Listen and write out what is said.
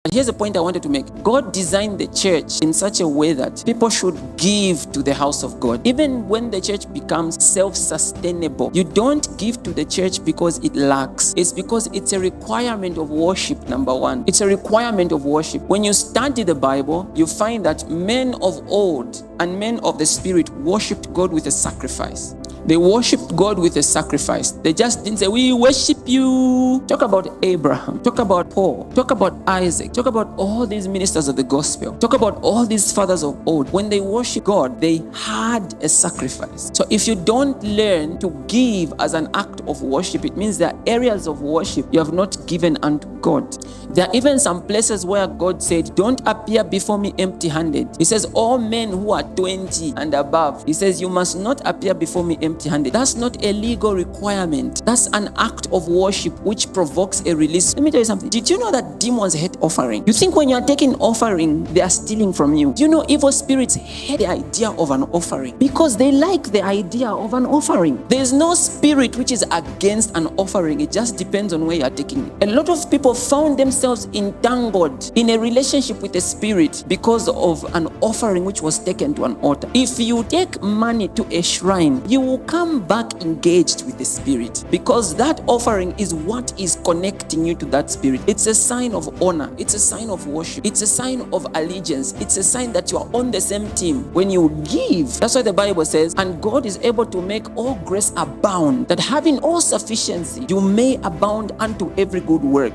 But here's the point I wanted to make. God designed the church in such a way that people should give to the house of God. Even when the church becomes self-sustainable, you don't give to the church because it lacks. It's because it's a requirement of worship, number one. It's a requirement of worship. When you study the Bible, you find that men of old and men of the Spirit worshipped God with a sacrifice. They worshipped God with a sacrifice. They just didn't say, we worship you. Talk about Abraham. Talk about Paul. Talk about Isaac. Talk about all these ministers of the gospel. Talk about all these fathers of old. When they worship God, they had a sacrifice. So if you don't learn to give as an act of worship, it means there are areas of worship you have not given unto God. There are even some places where God said, don't appear before me empty-handed. He says, all men who are 20 and above, he says, you must not appear before me empty-handed. That's not a legal requirement. That's an act of worship which provokes a release. Let me tell you something. Did you know that demons hate offering? You think when you're taking offering, they are stealing from you? Do you know evil spirits hate the idea of an offering? Because they like the idea of an offering. There's no spirit which is against an offering. It just depends on where you're taking it. A lot of people found themselves entangled in a relationship with a spirit because of an offering which was taken to an altar. If you take money to a shrine, you will come back engaged with the spirit, because that offering is what is connecting you to that spirit. It's a sign of honor. It's a sign of worship. It's a sign of allegiance. It's a sign that you are on the same team. When you give, that's why the Bible says, and God is able to make all grace abound, that having all sufficiency, you may abound unto every good work.